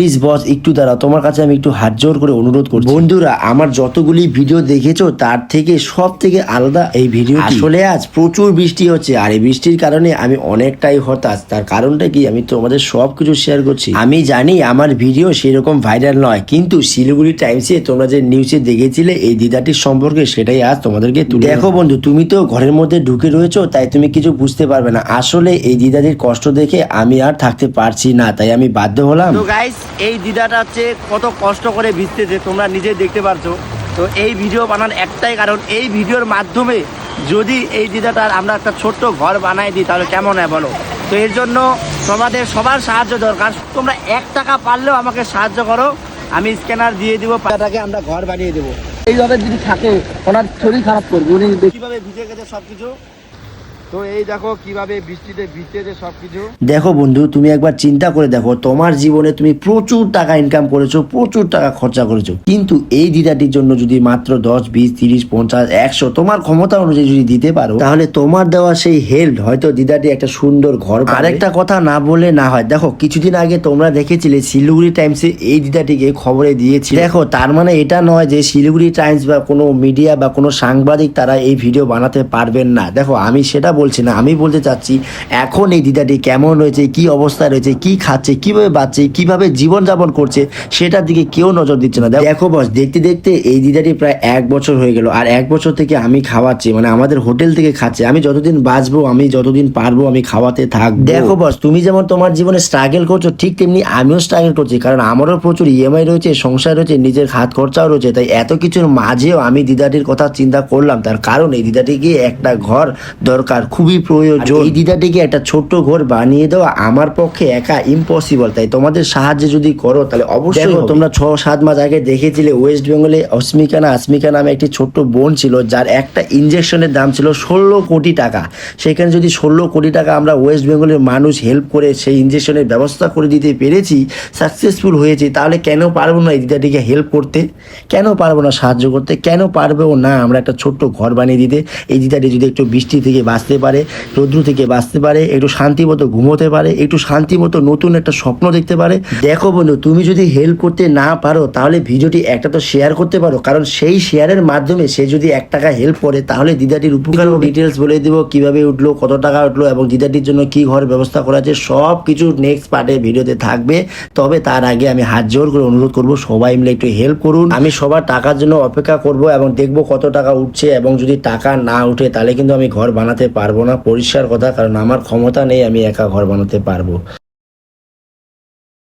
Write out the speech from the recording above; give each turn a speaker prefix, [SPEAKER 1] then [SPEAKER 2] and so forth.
[SPEAKER 1] Please বস একটু দাঁড়াও, তোমার কাছে আমি একটু হাত জোর করে অনুরোধ করছি। বন্ধুরা, আমার যতগুলি ভিডিও দেখেছো তার থেকে সব থেকে আলাদা এই ভিডিও। আসলে আজ প্রচুর বৃষ্টি হচ্ছে, আর এই বৃষ্টির কারণে আমি অনেকটাই হতাশ। তার কারণটা কি আমি তোমাদের সব কিছু শেয়ার করছি। আমি জানি আমার ভিডিও সেরকম ভাইরাল নয়, কিন্তু শিলিগুড়ি টাইমসে তোমরা যে নিউজে দেখেছিলে এই দিদাটির সম্পর্কে, সেটাই আজ তোমাদেরকে তুলে দেখো। বন্ধু, তুমি তো ঘরের মধ্যে ঢুকে রয়েছো, তাই তুমি কিছু বুঝতে পারবে না। আসলে এই দিদাটির কষ্ট দেখে আমি আর থাকতে পারছি না, তাই আমি বাধ্য হলাম। তো গাইস, এই দিদাটা হচ্ছে কত কষ্ট করে ভিজতেছে, তোমরা নিজে দেখতে পারছো। তো এই ভিডিও বানানোর একটাই কারণ, এই ভিডিওর মাধ্যমে যদি এই দিদাটার আমরা একটা ছোট্ট ঘর বানাই দিই তাহলে কেমন হয় বলো। তো এর জন্য তোমাদের সবার সাহায্য দরকার। তোমরা 1 টাকা পারলেও আমাকে সাহায্য করো, আমি স্ক্যানার দিয়ে দিব, টাকাটাকে আমরা ঘর বানিয়ে দেবো।
[SPEAKER 2] এইভাবে যদি থাকে ওনার শরীর খারাপ করবে, উনি
[SPEAKER 1] কিভাবে ভিজে গেছে সবকিছু।
[SPEAKER 2] তো এই দেখো কিভাবে বৃষ্টিতে ভিজতেছে সবকিছু।
[SPEAKER 1] দেখো বন্ধু, তুমি একবার চিন্তা করে দেখো, তোমার জীবনে তুমি প্রচুর টাকা ইনকাম করেছো, প্রচুর টাকা খরচা করেছো, কিন্তু এই দিদাটির জন্য যদি মাত্র 10, 20, 30, 50, 100 তোমার ক্ষমতা অনুযায়ী যদি দিতে পারো, তাহলে তোমার দেওয়া সেই হেল্প হয়তো দিদাটি একটা সুন্দর ঘর। আরেকটা কথা না বললে না হয়, দেখো কিছুদিন আগে তোমরা দেখেছিলে শিলিগুড়ি টাইমসে এই দিদাটিকে খবরে দিয়েছি। দেখো, তার মানে এটা নয় যে শিলিগুড়ি টাইমস বা কোনো মিডিয়া বা কোনো সাংবাদিক তারা এই ভিডিও বানাতে পারবেন না। দেখো, আমি সেটা বলছি না, আমি বলতে চাচ্ছি এখন এই দিদাটি কেমন রয়েছে, কি অবস্থায় রয়েছে, কি খাচ্ছে, কিভাবে বাঁচছে, কিভাবে জীবনযাপন করছে, সেটার দিকে কেউ নজর দিচ্ছে না। দেখো বস, দেখতে দেখতে এই দিদাটি প্রায় 1 বছর হয়ে গেল, আর 1 বছর থেকে আমি খাওয়াচ্ছি, মানে আমাদের হোটেল থেকে খাচ্ছে। আমি যতদিন বাঁচবো, আমি যতদিন পারবো আমি খাওয়াতে থাকবো। দেখো বস, তুমি যেমন তোমার জীবনে স্ট্রাগল করছো, ঠিক তেমনি আমিও স্ট্রাগল করছি, কারণ আমারও প্রচুর ইএমআই রয়েছে, সংসার রয়েছে, নিজের হাত খরচাও রয়েছে। তাই এত কিছুর মাঝেও আমি দিদাটির কথা চিন্তা করলাম, তার কারণ এই দিদাটিকে একটা ঘর দরকার, খুবই প্রয়োজন। এই দিদাটিকে একটা ছোট্ট ঘর বানিয়ে দেওয়া আমার পক্ষে একা ইম্পসিবল। তাই তোমাদের সাহায্য যদি করো তাহলে অবশ্যই। তোমরা 6-7 মাস আগে দেখেছিলে ওয়েস্ট বেঙ্গলে আসমিকা নামে একটি ছোট্ট বোন ছিল, যার একটা ইনজেকশনের দাম ছিল 16 কোটি টাকা। সেখানে যদি 16 কোটি টাকা আমরা ওয়েস্ট বেঙ্গলের মানুষ হেল্প করে সেই ইনজেকশনের ব্যবস্থা করে দিতে পেরেছি, সাকসেসফুল হয়েছি, তাহলে কেন পারবো না এই দিদাটিকে হেল্প করতে? কেন পারবো না সাহায্য করতে? কেন পারবেও না আমরা একটা ছোট্ট ঘর বানিয়ে দিতে? এই দিদাটি যদি একটু বৃষ্টি থেকে বাঁচতে পারে, রৌদ্র থেকে বাঁচতে পারে, একটু শান্তি মতো ঘুমোতে পারে, একটু শান্তি মতো নতুন একটা স্বপ্ন দেখতে পারে। দেখো বন্ধু, তুমি যদি হেল্প করতে না পারো তাহলে ভিডিওটি একটা তো শেয়ার করতে পারো, কারণ সেই শেয়ারের মাধ্যমে সে যদি 1 টাকা হেল্প করে তাহলে দিদাটির উপকার। ডিটেলস বলে দিব, কিভাবে উঠলো, কত টাকা উঠলো, এবং দিদাটির জন্য কি ঘর ব্যবস্থা করা আছে, সব কিছু নেক্সট পার্টে ভিডিওতে থাকবে। তবে তার আগে আমি হাত জোর করে অনুরোধ করবো, সবাই মিলে একটু হেল্প করুন। আমি সবার টাকার জন্য অপেক্ষা করব এবং দেখবো কত টাকা উঠছে, এবং যদি টাকা না উঠে তাহলে কিন্তু আমি ঘর বানাতে পারবো না, পরিষ্কার কথা, কারণ আমার ক্ষমতা নেই আমি একা ঘর বানাতে পারবো।